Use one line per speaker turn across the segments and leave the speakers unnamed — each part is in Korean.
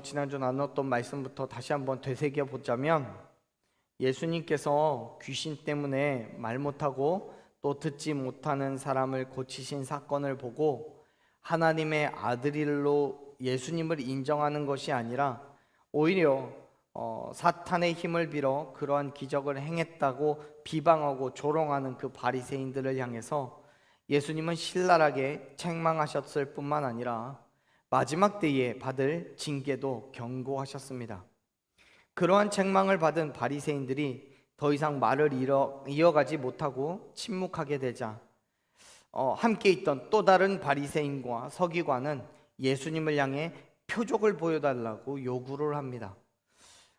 지난주 나눴던 말씀부터 다시 한번 되새겨 보자면, 예수님께서 귀신 때문에 말 못하고 또 듣지 못하는 사람을 고치신 사건을 보고 하나님의 아들로 예수님을 인정하는 것이 아니라 오히려 사탄의 힘을 빌어 그러한 기적을 행했다고 비방하고 조롱하는 그 바리새인들을 향해서 예수님은 신랄하게 책망하셨을 뿐만 아니라 마지막 때에 받을 징계도 경고하셨습니다. 그러한 책망을 받은 바리새인들이 더 이상 말을 이어가지 못하고 침묵하게 되자 함께 있던 또 다른 바리새인과 서기관은 예수님을 향해 표적을 보여달라고 요구를 합니다.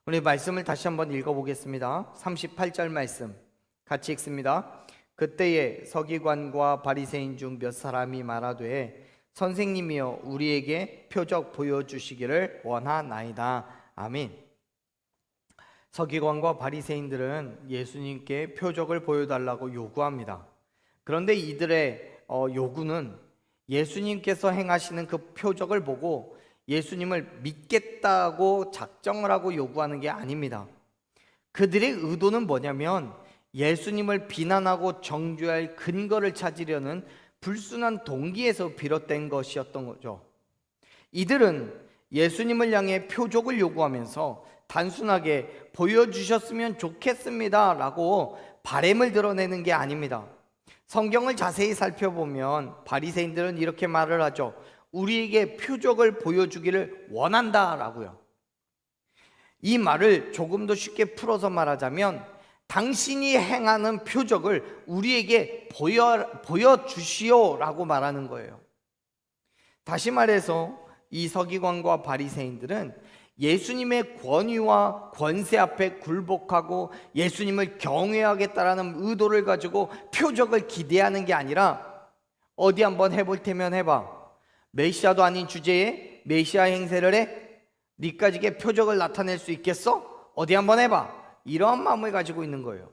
우리 말씀을 다시 한번 읽어보겠습니다. 38절 말씀 같이 읽습니다. 그때에 서기관과 바리새인 중 몇 사람이 말하되 선생님이여 우리에게 표적 보여주시기를 원하나이다. 아멘. 서기관과 바리새인들은 예수님께 표적을 보여달라고 요구합니다. 그런데 이들의 요구는 예수님께서 행하시는 그 표적을 보고 예수님을 믿겠다고 작정을 하고 요구하는 게 아닙니다. 그들의 의도는 뭐냐면 예수님을 비난하고 정죄할 근거를 찾으려는 불순한 동기에서 비롯된 것이었던 거죠. 이들은 예수님을 향해 표적을 요구하면서 단순하게 보여주셨으면 좋겠습니다 라고 바램을 드러내는 게 아닙니다. 성경을 자세히 살펴보면 바리새인들은 이렇게 말을 하죠. 우리에게 표적을 보여주기를 원한다 라고요. 이 말을 조금 더 쉽게 풀어서 말하자면 당신이 행하는 표적을 우리에게 보여주시오 라고 말하는 거예요. 다시 말해서 이 서기관과 바리새인들은 예수님의 권위와 권세 앞에 굴복하고 예수님을 경외하겠다라는 의도를 가지고 표적을 기대하는 게 아니라 어디 한번 해볼 테면 해봐. 메시아도 아닌 주제에 메시아 행세를 해? 니까지게 표적을 나타낼 수 있겠어? 어디 한번 해봐. 이러한 마음을 가지고 있는 거예요.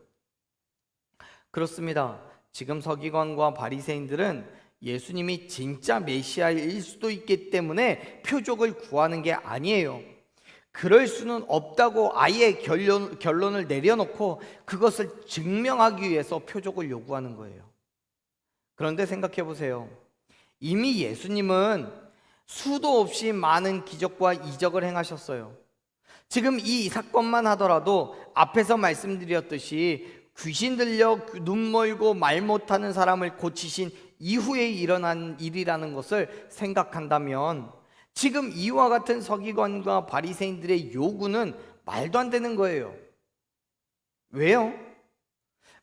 그렇습니다. 지금 서기관과 바리새인들은 예수님이 진짜 메시아일 수도 있기 때문에 표적을 구하는 게 아니에요. 그럴 수는 없다고 아예 결론을 내려놓고 그것을 증명하기 위해서 표적을 요구하는 거예요. 그런데 생각해 보세요. 이미 예수님은 수도 없이 많은 기적과 이적을 행하셨어요. 지금 이 사건만 하더라도 앞에서 말씀드렸듯이 귀신 들려 눈 멀고 말 못하는 사람을 고치신 이후에 일어난 일이라는 것을 생각한다면 지금 이와 같은 서기관과 바리새인들의 요구는 말도 안 되는 거예요. 왜요?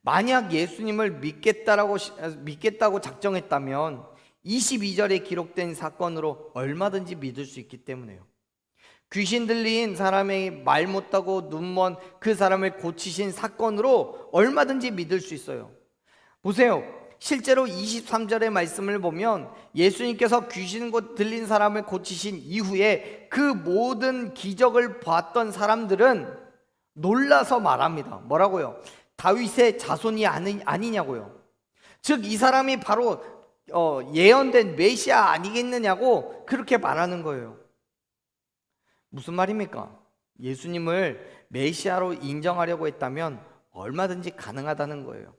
만약 예수님을 믿겠다고 작정했다면 22절에 기록된 사건으로 얼마든지 믿을 수 있기 때문에요. 귀신 들린 사람의 말 못하고 눈먼 그 사람을 고치신 사건으로 얼마든지 믿을 수 있어요. 보세요. 실제로 23절의 말씀을 보면 예수님께서 귀신 들린 사람을 고치신 이후에 그 모든 기적을 봤던 사람들은 놀라서 말합니다. 뭐라고요? 다윗의 자손이 아니냐고요. 즉 이 사람이 바로 예언된 메시아 아니겠느냐고 그렇게 말하는 거예요. 무슨 말입니까? 예수님을 메시아로 인정하려고 했다면 얼마든지 가능하다는 거예요.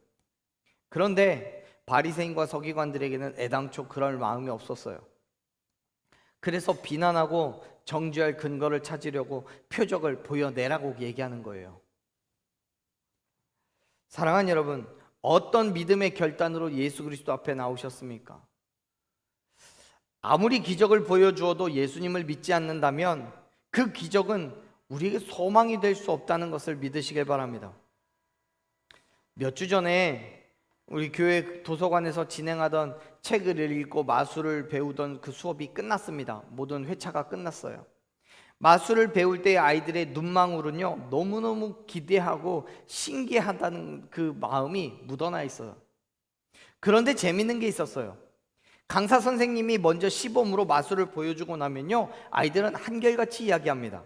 그런데 바리새인과 서기관들에게는 애당초 그럴 마음이 없었어요. 그래서 비난하고 정죄할 근거를 찾으려고 표적을 보여내라고 얘기하는 거예요. 사랑하는 여러분, 어떤 믿음의 결단으로 예수 그리스도 앞에 나오셨습니까? 아무리 기적을 보여주어도 예수님을 믿지 않는다면 그 기적은 우리에게 소망이 될 수 없다는 것을 믿으시길 바랍니다. 몇 주 전에 우리 교회 도서관에서 진행하던 책을 읽고 마술을 배우던 그 수업이 끝났습니다. 모든 회차가 끝났어요. 마술을 배울 때 아이들의 눈망울은요 너무너무 기대하고 신기하다는 그 마음이 묻어나 있어요. 그런데 재밌는 게 있었어요. 강사 선생님이 먼저 시범으로 마술을 보여주고 나면요 아이들은 한결같이 이야기합니다.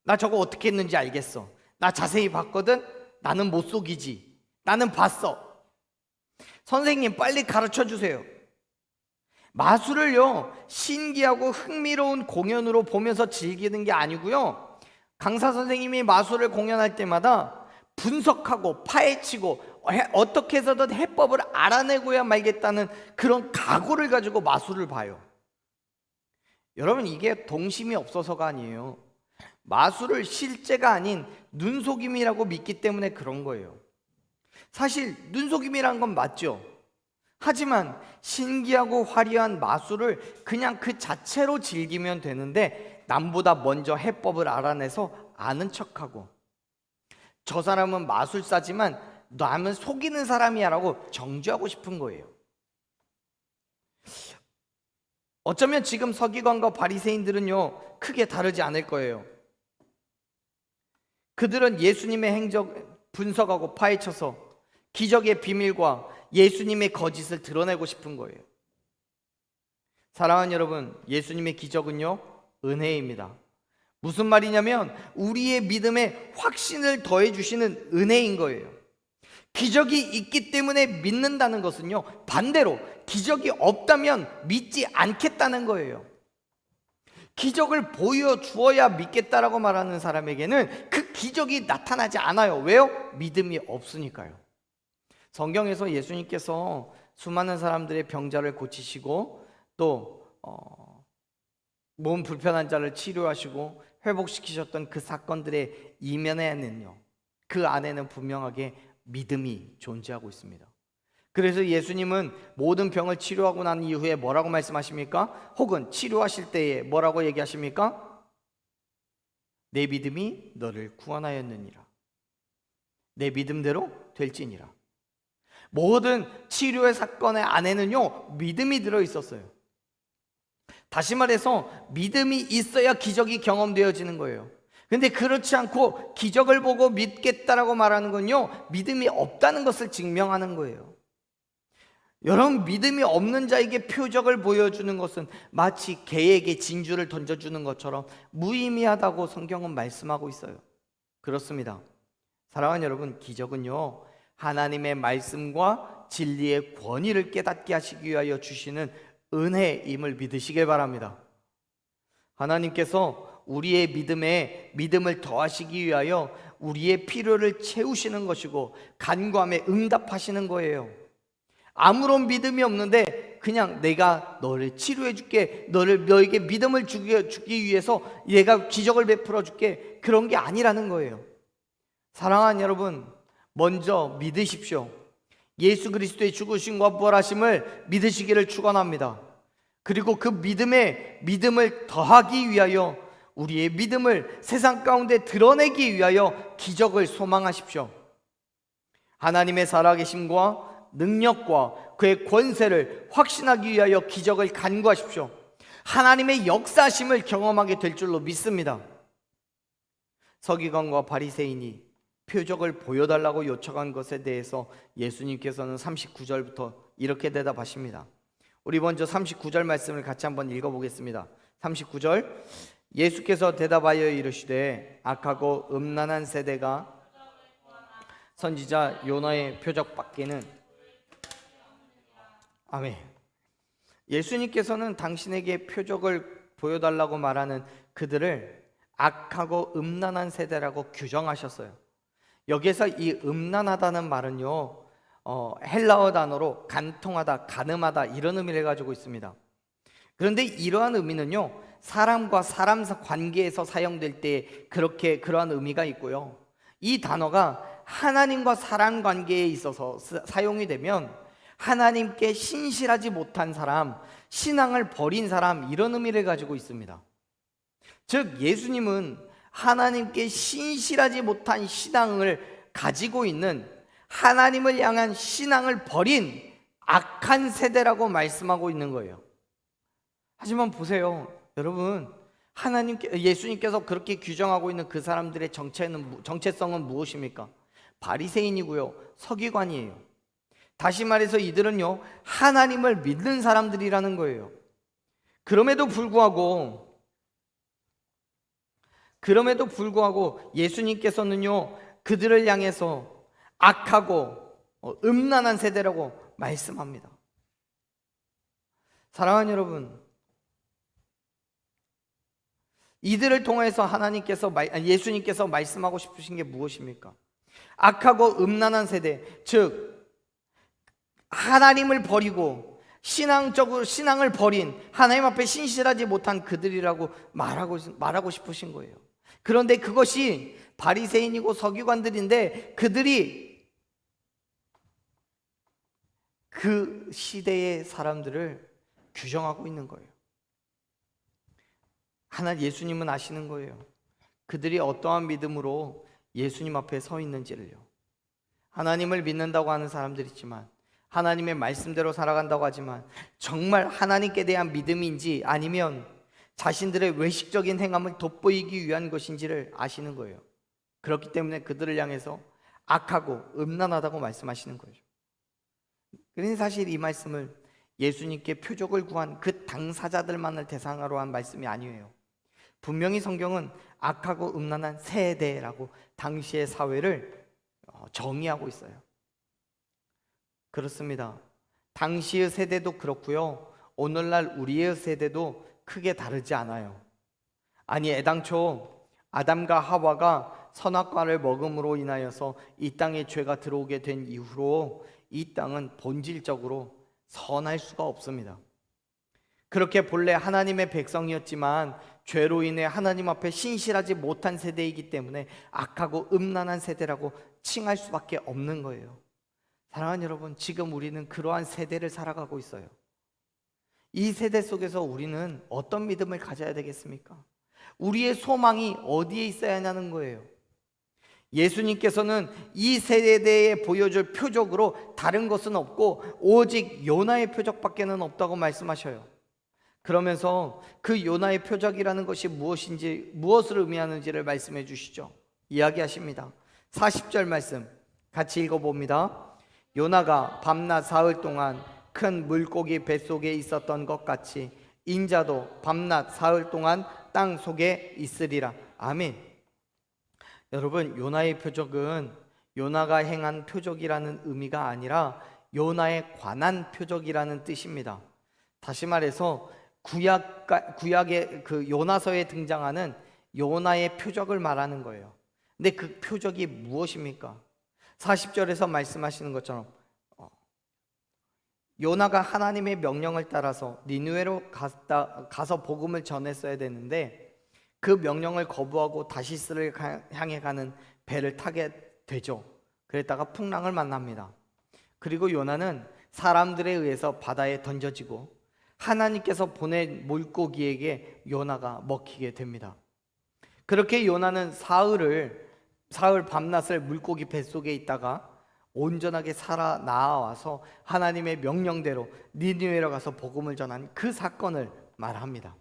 나 저거 어떻게 했는지 알겠어. 나 자세히 봤거든. 나는 못 속이지. 나는 봤어. 선생님 빨리 가르쳐 주세요. 마술을요, 신기하고 흥미로운 공연으로 보면서 즐기는 게 아니고요, 강사 선생님이 마술을 공연할 때마다 분석하고 파헤치고 어떻게 해서든 해법을 알아내고야 말겠다는 그런 각오를 가지고 마술을 봐요. 여러분, 이게 동심이 없어서가 아니에요. 마술을 실제가 아닌 눈속임이라고 믿기 때문에 그런 거예요. 사실 눈속임이란 건 맞죠. 하지만 신기하고 화려한 마술을 그냥 그 자체로 즐기면 되는데, 남보다 먼저 해법을 알아내서 아는 척하고, 저 사람은 마술사지만 남은 속이는 사람이야 라고 정죄하고 싶은 거예요. 어쩌면 지금 서기관과 바리새인들은요, 크게 다르지 않을 거예요. 그들은 예수님의 행적 분석하고 파헤쳐서 기적의 비밀과 예수님의 거짓을 드러내고 싶은 거예요. 사랑하는 여러분, 예수님의 기적은요, 은혜입니다. 무슨 말이냐면 우리의 믿음에 확신을 더해 주시는 은혜인 거예요. 기적이 있기 때문에 믿는다는 것은요, 반대로 기적이 없다면 믿지 않겠다는 거예요. 기적을 보여주어야 믿겠다라고 말하는 사람에게는 그 기적이 나타나지 않아요. 왜요? 믿음이 없으니까요. 성경에서 예수님께서 수많은 사람들의 병자를 고치시고 또 몸 불편한 자를 치료하시고 회복시키셨던 그 사건들의 이면에는요, 그 안에는 분명하게 믿음이 존재하고 있습니다. 그래서 예수님은 모든 병을 치료하고 난 이후에 뭐라고 말씀하십니까? 혹은 치료하실 때에 뭐라고 얘기하십니까? 내 믿음이 너를 구원하였느니라. 내 믿음대로 될지니라. 모든 치료의 사건의 안에는요, 믿음이 들어있었어요. 다시 말해서 믿음이 있어야 기적이 경험되어지는 거예요. 근데 그렇지 않고 기적을 보고 믿겠다라고 말하는 건요, 믿음이 없다는 것을 증명하는 거예요. 여러분, 믿음이 없는 자에게 표적을 보여주는 것은 마치 개에게 진주를 던져주는 것처럼 무의미하다고 성경은 말씀하고 있어요. 그렇습니다. 사랑하는 여러분, 기적은요, 하나님의 말씀과 진리의 권위를 깨닫게 하시기 위하여 주시는 은혜임을 믿으시길 바랍니다. 하나님께서 우리의 믿음에 믿음을 더하시기 위하여 우리의 필요를 채우시는 것이고 간구함에 응답하시는 거예요. 아무런 믿음이 없는데 그냥 내가 너를 치료해 줄게, 너에게 믿음을 주기 위해서 얘가 기적을 베풀어 줄게, 그런 게 아니라는 거예요. 사랑하는 여러분, 먼저 믿으십시오. 예수 그리스도의 죽으심과 부활하심을 믿으시기를 축원합니다. 그리고 그 믿음에 믿음을 더하기 위하여 우리의 믿음을 세상 가운데 드러내기 위하여 기적을 소망하십시오. 하나님의 살아계심과 능력과 그의 권세를 확신하기 위하여 기적을 간구하십시오. 하나님의 역사심을 경험하게 될 줄로 믿습니다. 서기관과 바리새인이 표적을 보여달라고 요청한 것에 대해서 예수님께서는 39절부터 이렇게 대답하십니다. 우리 먼저 39절 말씀을 같이 한번 읽어보겠습니다. 39절, 예수께서 대답하여 이르시되 악하고 음란한 세대가 선지자 요나의 표적밖에는. 아멘. 예수님께서는 당신에게 표적을 보여달라고 말하는 그들을 악하고 음란한 세대라고 규정하셨어요. 여기에서 이 음란하다는 말은요, 헬라어 단어로 간통하다, 간음하다 이런 의미를 가지고 있습니다. 그런데 이러한 의미는요, 사람과 사람 관계에서 사용될 때 그러한 의미가 있고요, 이 단어가 하나님과 사람 관계에 있어서 사용이 되면 하나님께 신실하지 못한 사람, 신앙을 버린 사람, 이런 의미를 가지고 있습니다. 즉 예수님은 하나님께 신실하지 못한 신앙을 가지고 있는, 하나님을 향한 신앙을 버린 악한 세대라고 말씀하고 있는 거예요. 하지만 보세요, 여러분, 예수님께서 그렇게 규정하고 있는 그 사람들의 정체성은 무엇입니까? 바리새인이고요, 서기관이에요. 다시 말해서 이들은요, 하나님을 믿는 사람들이라는 거예요. 그럼에도 불구하고 예수님께서는요, 그들을 향해서 악하고 음란한 세대라고 말씀합니다. 사랑하는 여러분, 이들을 통해서 예수님께서 말씀하고 싶으신 게 무엇입니까? 악하고 음란한 세대, 즉 하나님을 버리고 신앙을 버린, 하나님 앞에 신실하지 못한 그들이라고 말하고 싶으신 거예요. 그런데 그것이 바리새인이고 서기관들인데 그들이 그 시대의 사람들을 규정하고 있는 거예요. 예수님은 아시는 거예요. 그들이 어떠한 믿음으로 예수님 앞에 서 있는지를요. 하나님을 믿는다고 하는 사람들이 있지만, 하나님의 말씀대로 살아간다고 하지만 정말 하나님께 대한 믿음인지 아니면 자신들의 외식적인 행함을 돋보이기 위한 것인지를 아시는 거예요. 그렇기 때문에 그들을 향해서 악하고 음란하다고 말씀하시는 거예요. 그런데 사실 이 말씀을 예수님께 표적을 구한 그 당사자들만을 대상으로 한 말씀이 아니에요. 분명히 성경은 악하고 음란한 세대라고 당시의 사회를 정의하고 있어요. 그렇습니다. 당시의 세대도 그렇고요, 오늘날 우리의 세대도 크게 다르지 않아요. 아니, 애당초 아담과 하와가 선악과를 먹음으로 인하여서 이 땅에 죄가 들어오게 된 이후로 이 땅은 본질적으로 선할 수가 없습니다. 그렇게 본래 하나님의 백성이었지만 죄로 인해 하나님 앞에 신실하지 못한 세대이기 때문에 악하고 음란한 세대라고 칭할 수밖에 없는 거예요. 사랑하는 여러분, 지금 우리는 그러한 세대를 살아가고 있어요. 이 세대 속에서 우리는 어떤 믿음을 가져야 되겠습니까? 우리의 소망이 어디에 있어야 하냐는 거예요. 예수님께서는 이 세대에 보여줄 표적으로 다른 것은 없고 오직 요나의 표적밖에는 없다고 말씀하셔요. 그러면서 그 요나의 표적이라는 것이 무엇을 의미하는지를 말씀해 주시죠. 이야기하십니다. 40절 말씀 같이 읽어봅니다. 요나가 밤낮 사흘 동안 큰 물고기 뱃속에 있었던 것 같이 인자도 밤낮 사흘 동안 땅 속에 있으리라. 아멘. 여러분, 요나의 표적은 요나가 행한 표적이라는 의미가 아니라 요나에 관한 표적이라는 뜻입니다. 다시 말해서 구약의 그 요나서에 등장하는 요나의 표적을 말하는 거예요. 근데 그 표적이 무엇입니까? 40절에서 말씀하시는 것처럼 요나가 하나님의 명령을 따라서 니느웨로 가서 복음을 전했어야 되는데 그 명령을 거부하고 다시스를 향해 가는 배를 타게 되죠. 그랬다가 풍랑을 만납니다. 그리고 요나는 사람들에 의해서 바다에 던져지고 하나님께서 보낸 물고기에게 요나가 먹히게 됩니다. 그렇게 요나는 사흘 밤낮을 물고기 뱃속에 있다가 온전하게 살아나와서 하나님의 명령대로 니느웨로 가서 복음을 전한 그 사건을 말합니다.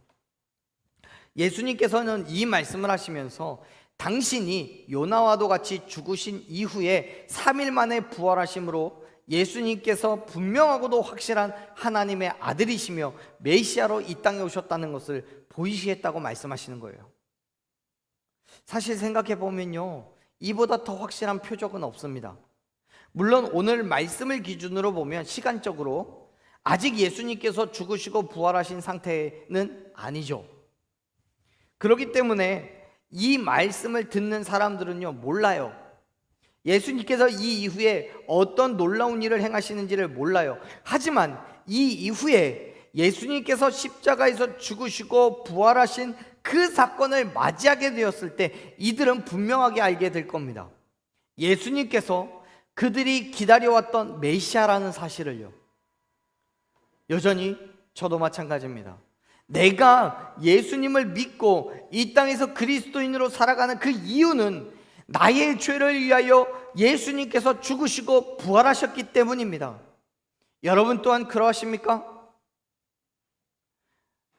예수님께서는 이 말씀을 하시면서 당신이 요나와도 같이 죽으신 이후에 3일 만에 부활하심으로 예수님께서 분명하고도 확실한 하나님의 아들이시며 메시아로 이 땅에 오셨다는 것을 보이시겠다고 말씀하시는 거예요. 사실 생각해 보면요, 이보다 더 확실한 표적은 없습니다. 물론 오늘 말씀을 기준으로 보면 시간적으로 아직 예수님께서 죽으시고 부활하신 상태는 아니죠. 그렇기 때문에 이 말씀을 듣는 사람들은요, 몰라요. 예수님께서 이 이후에 어떤 놀라운 일을 행하시는지를 몰라요. 하지만 이 이후에 예수님께서 십자가에서 죽으시고 부활하신 그 사건을 맞이하게 되었을 때 이들은 분명하게 알게 될 겁니다. 예수님께서 그들이 기다려왔던 메시아라는 사실을요. 여전히 저도 마찬가지입니다. 내가 예수님을 믿고 이 땅에서 그리스도인으로 살아가는 그 이유는 나의 죄를 위하여 예수님께서 죽으시고 부활하셨기 때문입니다. 여러분 또한 그러하십니까?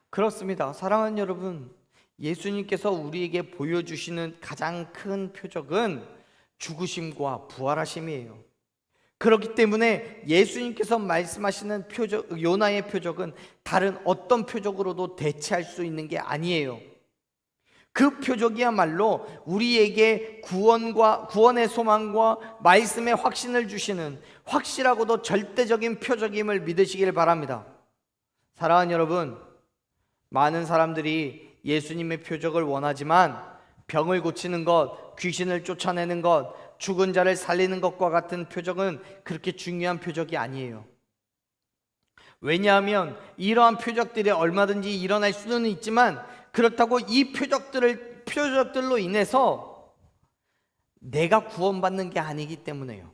그렇습니다. 사랑하는 여러분, 예수님께서 우리에게 보여주시는 가장 큰 표적은 죽으심과 부활하심이에요. 그렇기 때문에 예수님께서 말씀하시는 표적, 요나의 표적은 다른 어떤 표적으로도 대체할 수 있는 게 아니에요. 그 표적이야말로 우리에게 구원의 소망과 말씀의 확신을 주시는 확실하고도 절대적인 표적임을 믿으시길 바랍니다. 사랑하는 여러분, 많은 사람들이 예수님의 표적을 원하지만 병을 고치는 것, 귀신을 쫓아내는 것, 죽은 자를 살리는 것과 같은 표적은 그렇게 중요한 표적이 아니에요. 왜냐하면 이러한 표적들이 얼마든지 일어날 수는 있지만 그렇다고 이 표적들로 인해서 내가 구원받는 게 아니기 때문에요.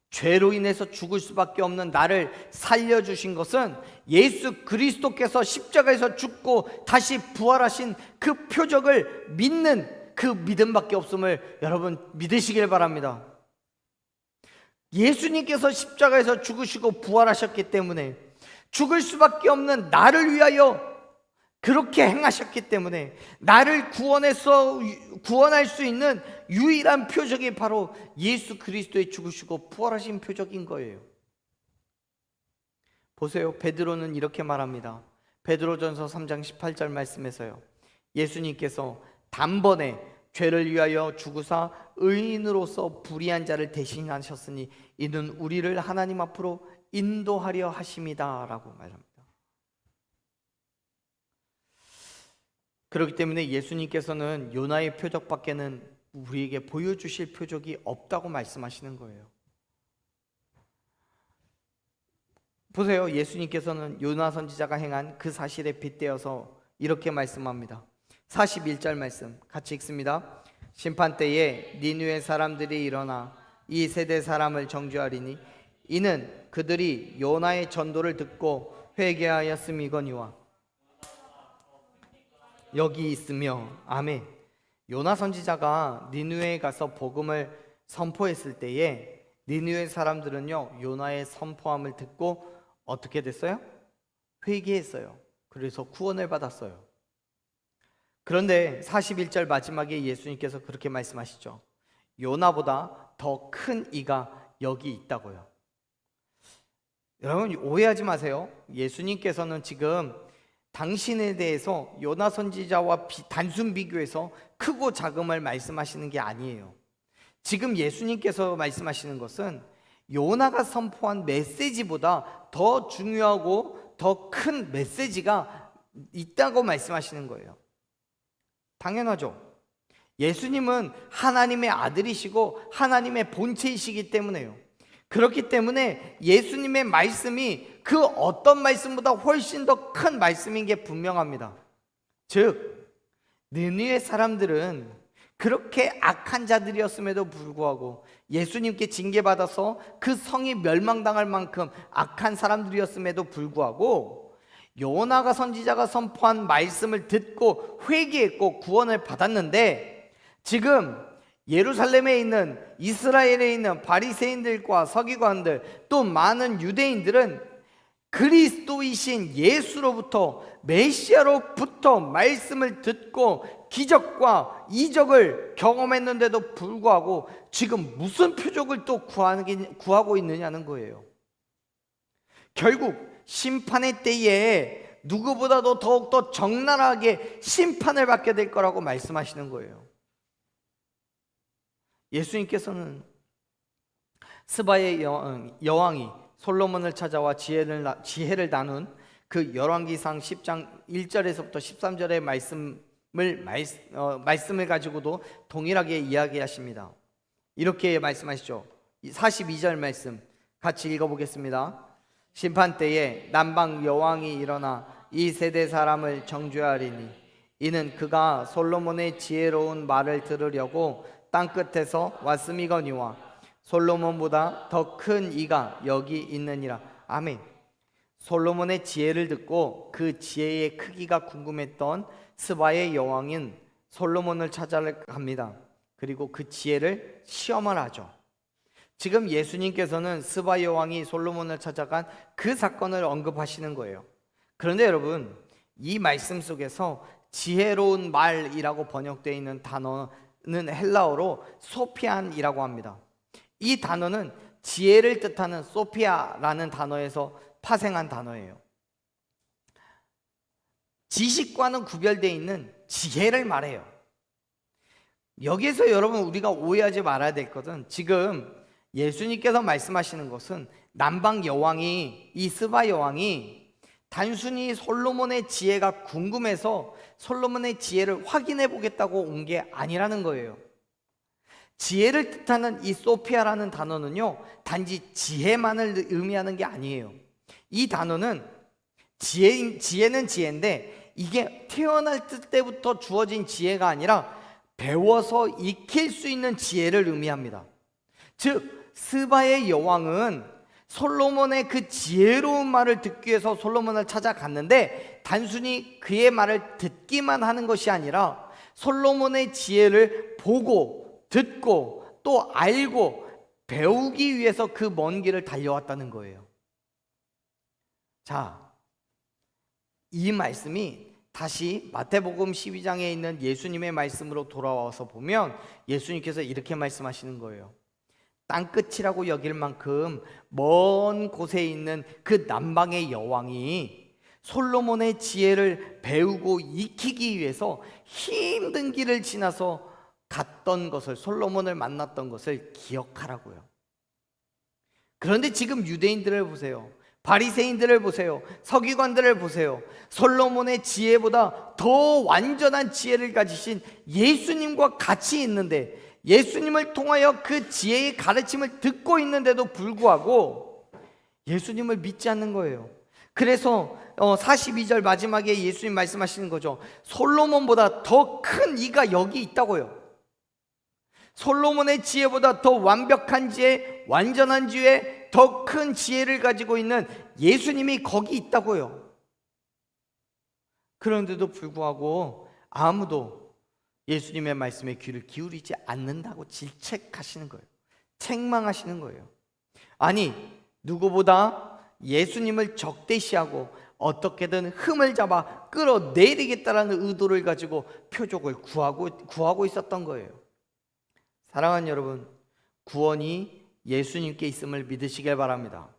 죄로 인해서 죽을 수밖에 없는 나를 살려주신 것은 예수 그리스도께서 십자가에서 죽고 다시 부활하신 그 표적을 믿는 그 믿음밖에 없음을 여러분 믿으시길 바랍니다. 예수님께서 십자가에서 죽으시고 부활하셨기 때문에 죽을 수밖에 없는 나를 위하여 그렇게 행하셨기 때문에 나를 구원할 수 있는 유일한 표적이 바로 예수 그리스도의 죽으시고 부활하신 표적인 거예요. 보세요. 베드로는 이렇게 말합니다. 베드로전서 3장 18절 말씀에서요, 예수님께서 단번에 죄를 위하여 죽으사 의인으로서 불의한 자를 대신하셨으니 이는 우리를 하나님 앞으로 인도하려 하심이다 라고 말합니다. 그렇기 때문에 예수님께서는 요나의 표적밖에는 우리에게 보여주실 표적이 없다고 말씀하시는 거예요. 보세요. 예수님께서는 요나 선지자가 행한 그 사실에 빗대어서 이렇게 말씀합니다. 41절 말씀 같이 읽습니다. 심판 때에 니느웨 사람들이 일어나 이 세대 사람을 정죄하리니 이는 그들이 요나의 전도를 듣고 회개하였음이거니와. 여기 있으며. 아멘. 요나 선지자가 니느웨에 가서 복음을 선포했을 때에 니느웨 사람들은요, 요나의 선포함을 듣고 어떻게 됐어요? 회개했어요. 그래서 구원을 받았어요. 그런데 41절 마지막에 예수님께서 그렇게 말씀하시죠. 요나보다 더 큰 이가 여기 있다고요. 여러분 오해하지 마세요. 예수님께서는 지금 당신에 대해서 요나 선지자와 단순 비교해서 크고 작음을 말씀하시는 게 아니에요. 지금 예수님께서 말씀하시는 것은 요나가 선포한 메시지보다 더 중요하고 더 큰 메시지가 있다고 말씀하시는 거예요. 당연하죠. 예수님은 하나님의 아들이시고 하나님의 본체이시기 때문에요. 그렇기 때문에 예수님의 말씀이 그 어떤 말씀보다 훨씬 더 큰 말씀인 게 분명합니다. 즉 느느웨 사람들은 그렇게 악한 자들이었음에도 불구하고 예수님께 징계받아서 그 성이 멸망당할 만큼 악한 사람들이었음에도 불구하고 요나가 선지자가 선포한 말씀을 듣고 회개했고 구원을 받았는데, 지금 예루살렘에 있는 이스라엘에 있는 바리새인들과 서기관들 또 많은 유대인들은 그리스도이신 예수로부터 메시아로부터 말씀을 듣고 기적과 이적을 경험했는데도 불구하고 지금 무슨 표적을 또 구하고 있느냐는 거예요. 결국 심판의 때에 누구보다도 더욱더 적나라하게 심판을 받게 될 거라고 말씀하시는 거예요. 예수님께서는 스바의 여왕이 솔로몬을 찾아와 지혜를 나눈 그 열왕기상 10장 1절에서부터 13절의 말씀을 가지고도 동일하게 이야기하십니다. 이렇게 말씀하시죠. 42절 말씀 같이 읽어보겠습니다. 심판 때에 남방 여왕이 일어나 이 세대 사람을 정죄하리니 이는 그가 솔로몬의 지혜로운 말을 들으려고 땅끝에서 왔음이거니와 솔로몬보다 더 큰 이가 여기 있느니라. 아멘. 솔로몬의 지혜를 듣고 그 지혜의 크기가 궁금했던 스바의 여왕은 솔로몬을 찾아갑니다. 그리고 그 지혜를 시험을 하죠. 지금 예수님께서는 스바 여왕이 솔로몬을 찾아간 그 사건을 언급하시는 거예요. 그런데 여러분, 이 말씀 속에서 지혜로운 말이라고 번역되어 있는 단어는 헬라어로 소피안이라고 합니다. 이 단어는 지혜를 뜻하는 소피아라는 단어에서 파생한 단어예요. 지식과는 구별되어 있는 지혜를 말해요. 여기에서 여러분 우리가 오해하지 말아야 될 것은, 지금 예수님께서 말씀하시는 것은 남방 여왕이, 이 스바 여왕이 단순히 솔로몬의 지혜가 궁금해서 솔로몬의 지혜를 확인해 보겠다고 온 게 아니라는 거예요. 지혜를 뜻하는 이 소피아라는 단어는요, 단지 지혜만을 의미하는 게 아니에요. 이 단어는 지혜는 지혜인데 이게 태어날 때부터 주어진 지혜가 아니라 배워서 익힐 수 있는 지혜를 의미합니다. 즉 스바의 여왕은 솔로몬의 그 지혜로운 말을 듣기 위해서 솔로몬을 찾아갔는데 단순히 그의 말을 듣기만 하는 것이 아니라 솔로몬의 지혜를 보고 듣고 또 알고 배우기 위해서 그 먼 길을 달려왔다는 거예요. 자, 이 말씀이 다시 마태복음 12장에 있는 예수님의 말씀으로 돌아와서 보면 예수님께서 이렇게 말씀하시는 거예요. 땅끝이라고 여길 만큼 먼 곳에 있는 그 남방의 여왕이 솔로몬의 지혜를 배우고 익히기 위해서 힘든 길을 지나서 갔던 것을, 솔로몬을 만났던 것을 기억하라고요. 그런데 지금 유대인들을 보세요. 바리새인들을 보세요. 서기관들을 보세요. 솔로몬의 지혜보다 더 완전한 지혜를 가지신 예수님과 같이 있는데, 예수님을 통하여 그 지혜의 가르침을 듣고 있는데도 불구하고 예수님을 믿지 않는 거예요. 그래서 42절 마지막에 예수님 말씀하시는 거죠. 솔로몬보다 더 큰 이가 여기 있다고요. 솔로몬의 지혜보다 더 완벽한 지혜, 완전한 지혜, 더 큰 지혜를 가지고 있는 예수님이 거기 있다고요. 그런데도 불구하고 아무도 예수님의 말씀에 귀를 기울이지 않는다고 질책하시는 거예요. 책망하시는 거예요. 아니, 누구보다 예수님을 적대시하고 어떻게든 흠을 잡아 끌어내리겠다라는 의도를 가지고 표적을 구하고 있었던 거예요. 사랑하는 여러분, 구원이 예수님께 있음을 믿으시길 바랍니다.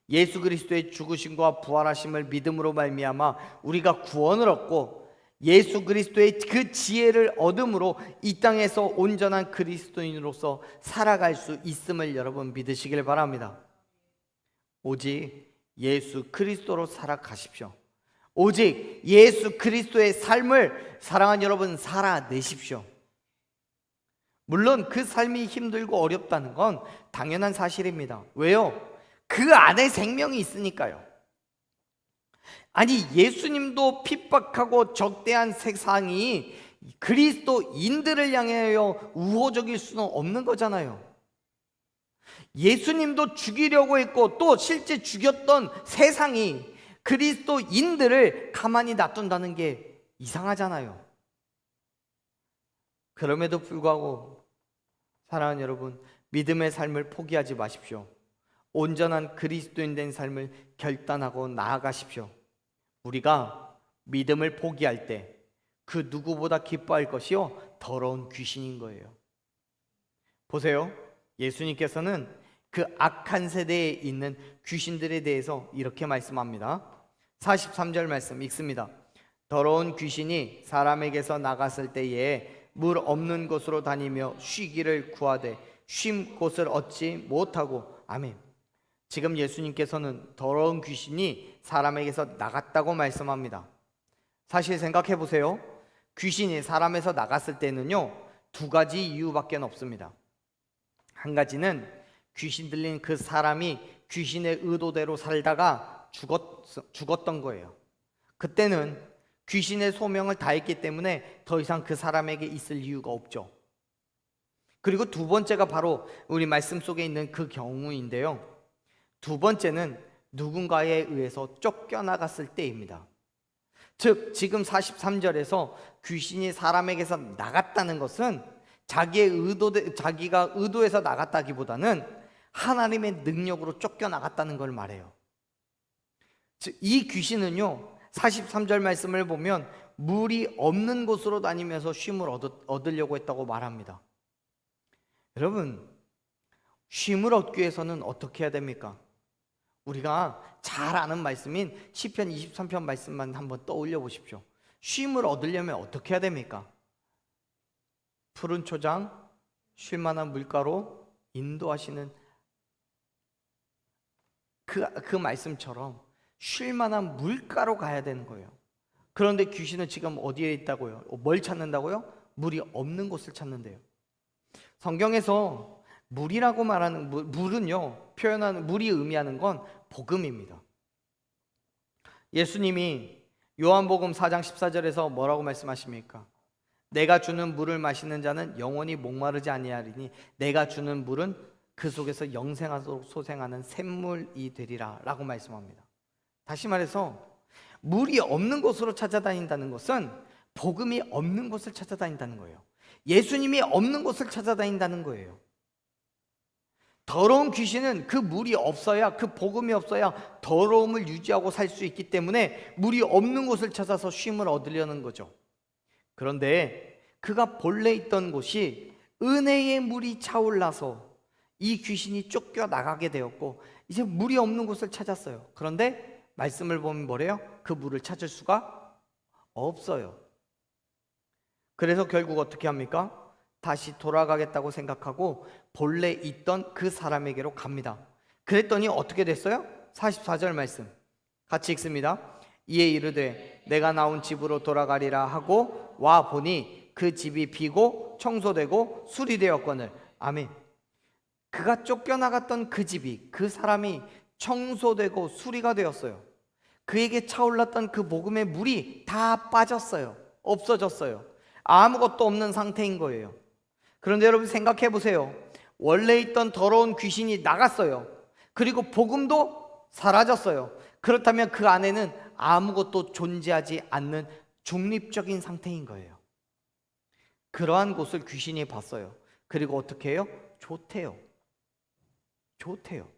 예수 그리스도의 죽으심과 부활하심을 믿음으로 말미암아 우리가 구원을 얻고 예수 그리스도의 그 지혜를 얻음으로 이 땅에서 온전한 그리스도인으로서 살아갈 수 있음을 여러분 믿으시길 바랍니다. 오직 예수 그리스도로 살아가십시오. 오직 예수 그리스도의 삶을 사랑하는 여러분 살아내십시오. 물론 그 삶이 힘들고 어렵다는 건 당연한 사실입니다. 왜요? 그 안에 생명이 있으니까요. 아니, 예수님도 핍박하고 적대한 세상이 그리스도인들을 향하여 우호적일 수는 없는 거잖아요. 예수님도 죽이려고 했고 또 실제 죽였던 세상이 그리스도인들을 가만히 놔둔다는 게 이상하잖아요. 그럼에도 불구하고 사랑하는 여러분, 믿음의 삶을 포기하지 마십시오. 온전한 그리스도인 된 삶을 결단하고 나아가십시오. 우리가 믿음을 포기할 때 그 누구보다 기뻐할 것이요 더러운 귀신인 거예요. 보세요, 예수님께서는 그 악한 세대에 있는 귀신들에 대해서 이렇게 말씀합니다. 43절 말씀 읽습니다. 더러운 귀신이 사람에게서 나갔을 때에 물 없는 곳으로 다니며 쉬기를 구하되 쉼 곳을 얻지 못하고. 아멘. 지금 예수님께서는 더러운 귀신이 사람에게서 나갔다고 말씀합니다. 사실 생각해 보세요. 귀신이 사람에서 나갔을 때는요, 두 가지 이유밖에 없습니다. 한 가지는 귀신 들린 그 사람이 귀신의 의도대로 살다가 죽었던 거예요. 그때는 귀신의 소명을 다했기 때문에 더 이상 그 사람에게 있을 이유가 없죠. 그리고 두 번째가 바로 우리 말씀 속에 있는 그 경우인데요, 두 번째는 누군가에 의해서 쫓겨나갔을 때입니다. 즉 지금 43절에서 귀신이 사람에게서 나갔다는 것은 자기가 의도해서 나갔다기보다는 하나님의 능력으로 쫓겨나갔다는 걸 말해요. 즉 이 귀신은요, 43절 말씀을 보면 물이 없는 곳으로 다니면서 쉼을 얻으려고 했다고 말합니다. 여러분, 쉼을 얻기 위해서는 어떻게 해야 됩니까? 우리가 잘 아는 말씀인 시편 23편 말씀만 한번 떠올려 보십시오. 쉼을 얻으려면 어떻게 해야 됩니까? 푸른 초장, 쉴만한 물가로 인도하시는 그 말씀처럼 쉴 만한 물가로 가야 되는 거예요. 그런데 귀신은 지금 어디에 있다고요? 뭘 찾는다고요? 물이 없는 곳을 찾는데요. 성경에서 물이라고 말하는 물은요, 표현하는 물이 의미하는 건 복음입니다. 예수님이 요한복음 4장 14절에서 뭐라고 말씀하십니까? 내가 주는 물을 마시는 자는 영원히 목마르지 아니하리니 내가 주는 물은 그 속에서 영생하도록 솟아나는 샘물이 되리라 라고 말씀합니다. 다시 말해서 물이 없는 곳으로 찾아다닌다는 것은 복음이 없는 곳을 찾아다닌다는 거예요. 예수님이 없는 곳을 찾아다닌다는 거예요. 더러운 귀신은 그 물이 없어야, 그 복음이 없어야 더러움을 유지하고 살 수 있기 때문에 물이 없는 곳을 찾아서 쉼을 얻으려는 거죠. 그런데 그가 본래 있던 곳이 은혜의 물이 차올라서 이 귀신이 쫓겨나가게 되었고 이제 물이 없는 곳을 찾았어요. 그런데 말씀을 보면 뭐래요? 그 물을 찾을 수가 없어요. 그래서 결국 어떻게 합니까? 다시 돌아가겠다고 생각하고 본래 있던 그 사람에게로 갑니다. 그랬더니 어떻게 됐어요? 44절 말씀 같이 읽습니다. 이에 이르되 내가 나온 집으로 돌아가리라 하고 와 보니 그 집이 비고 청소되고 수리되었거늘. 아멘. 그가 쫓겨나갔던 그 집이, 그 사람이 청소되고 수리가 되었어요. 그에게 차올랐던 그 복음의 물이 다 빠졌어요. 없어졌어요. 아무것도 없는 상태인 거예요. 그런데 여러분 생각해 보세요. 원래 있던 더러운 귀신이 나갔어요. 그리고 복음도 사라졌어요. 그렇다면 그 안에는 아무것도 존재하지 않는 중립적인 상태인 거예요. 그러한 곳을 귀신이 봤어요. 그리고 어떻게 해요? 좋대요. 좋대요.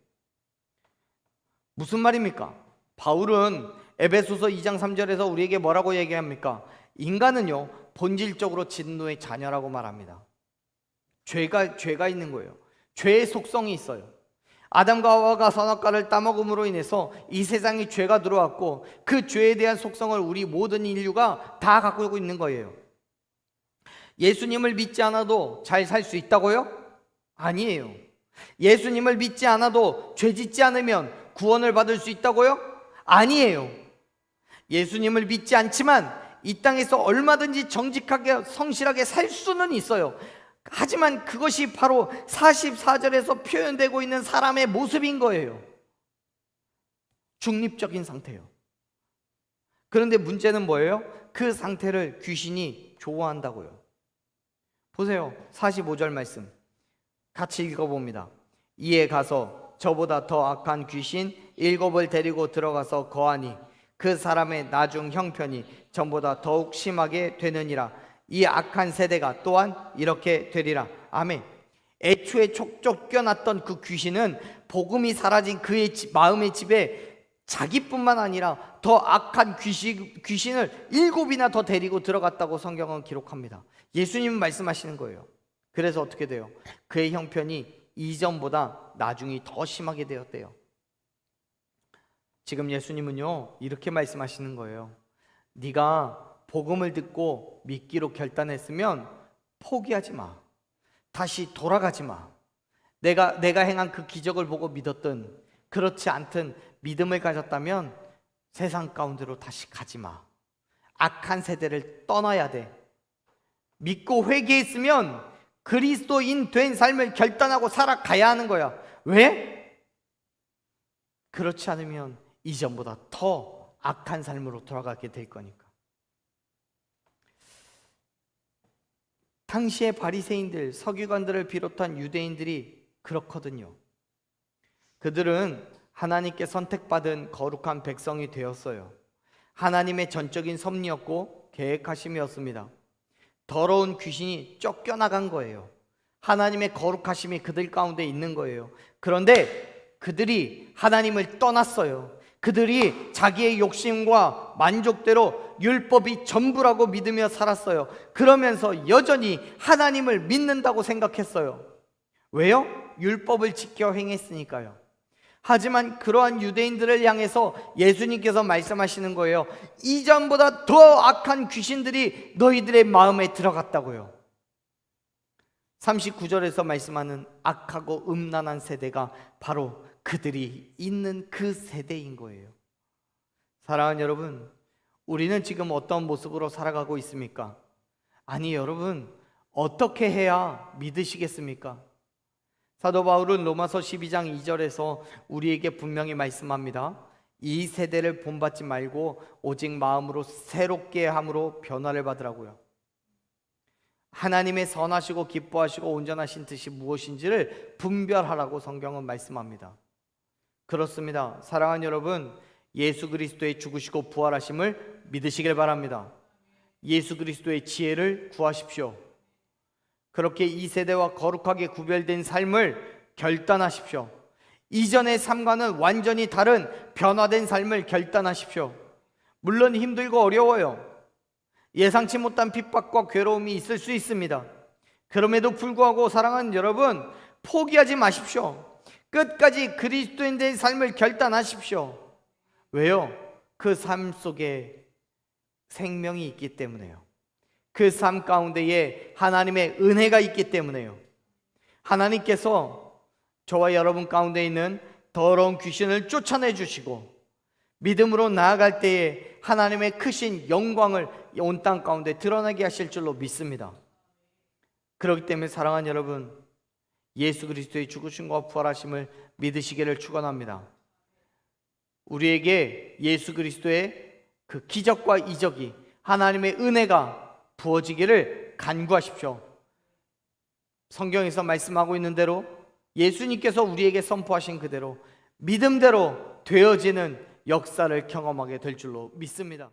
무슨 말입니까? 바울은 에베소서 2장 3절에서 우리에게 뭐라고 얘기합니까? 인간은요 본질적으로 진노의 자녀라고 말합니다. 죄가 있는 거예요. 죄의 속성이 있어요. 아담과 하와가 선악과를 따먹음으로 인해서 이 세상에 죄가 들어왔고 그 죄에 대한 속성을 우리 모든 인류가 다 갖고 있는 거예요. 예수님을 믿지 않아도 잘 살 수 있다고요? 아니에요. 예수님을 믿지 않아도 죄 짓지 않으면 구원을 받을 수 있다고요? 아니에요. 예수님을 믿지 않지만 이 땅에서 얼마든지 정직하게 성실하게 살 수는 있어요. 하지만 그것이 바로 44절에서 표현되고 있는 사람의 모습인 거예요. 중립적인 상태예요. 그런데 문제는 뭐예요? 그 상태를 귀신이 좋아한다고요. 보세요. 45절 말씀 같이 읽어봅니다. 이에 가서 저보다 더 악한 귀신 7을 데리고 들어가서 거하니 그 사람의 나중 형편이 전보다 더욱 심하게 되느니라. 이 악한 세대가 또한 이렇게 되리라. 아멘. 애초에 쫓겨났던 그 귀신은 복음이 사라진 그의 마음의 집에 자기뿐만 아니라 더 악한 귀신을 7이나 더 데리고 들어갔다고 성경은 기록합니다. 예수님은 말씀하시는 거예요. 그래서 어떻게 돼요? 그의 형편이 이전보다 나중이 더 심하게 되었대요. 지금 예수님은요 이렇게 말씀하시는 거예요. 네가 복음을 듣고 믿기로 결단했으면 포기하지 마. 다시 돌아가지 마. 내가 행한 그 기적을 보고 믿었든 그렇지 않든 믿음을 가졌다면 세상 가운데로 다시 가지 마. 악한 세대를 떠나야 돼. 믿고 회개했으면 그리스도인 된 삶을 결단하고 살아가야 하는 거야. 왜? 그렇지 않으면 이전보다 더 악한 삶으로 돌아가게 될 거니까. 당시의 바리새인들, 서기관들을 비롯한 유대인들이 그렇거든요. 그들은 하나님께 선택받은 거룩한 백성이 되었어요. 하나님의 전적인 섭리였고 계획하심이었습니다. 더러운 귀신이 쫓겨나간 거예요. 하나님의 거룩하심이 그들 가운데 있는 거예요. 그런데 그들이 하나님을 떠났어요. 그들이 자기의 욕심과 만족대로 율법이 전부라고 믿으며 살았어요. 그러면서 여전히 하나님을 믿는다고 생각했어요. 왜요? 율법을 지켜 행했으니까요. 하지만 그러한 유대인들을 향해서 예수님께서 말씀하시는 거예요. 이전보다 더 악한 귀신들이 너희들의 마음에 들어갔다고요. 39절에서 말씀하는 악하고 음란한 세대가 바로 그들이 있는 그 세대인 거예요. 사랑하는 여러분, 우리는 지금 어떤 모습으로 살아가고 있습니까? 아니 여러분, 어떻게 해야 믿으시겠습니까? 사도 바울은 로마서 12장 2절에서 우리에게 분명히 말씀합니다. 이 세대를 본받지 말고 오직 마음으로 새롭게 함으로 변화를 받으라고요. 하나님의 선하시고 기뻐하시고 온전하신 뜻이 무엇인지를 분별하라고 성경은 말씀합니다. 그렇습니다. 사랑하는 여러분, 예수 그리스도의 죽으시고 부활하심을 믿으시길 바랍니다. 예수 그리스도의 지혜를 구하십시오. 그렇게 이 세대와 거룩하게 구별된 삶을 결단하십시오. 이전의 삶과는 완전히 다른 변화된 삶을 결단하십시오. 물론 힘들고 어려워요. 예상치 못한 핍박과 괴로움이 있을 수 있습니다. 그럼에도 불구하고 사랑하는 여러분, 포기하지 마십시오. 끝까지 그리스도인의 삶을 결단하십시오. 왜요? 그 삶 속에 생명이 있기 때문에요. 그 삶 가운데에 하나님의 은혜가 있기 때문에요. 하나님께서 저와 여러분 가운데 있는 더러운 귀신을 쫓아내 주시고 믿음으로 나아갈 때에 하나님의 크신 영광을 온 땅 가운데 드러나게 하실 줄로 믿습니다. 그렇기 때문에 사랑하는 여러분, 예수 그리스도의 죽으심과 부활하심을 믿으시기를 축원합니다. 우리에게 예수 그리스도의 그 기적과 이적이, 하나님의 은혜가 부어지기를 간구하십시오. 성경에서 말씀하고 있는 대로 예수님께서 우리에게 선포하신 그대로 믿음대로 되어지는 역사를 경험하게 될 줄로 믿습니다.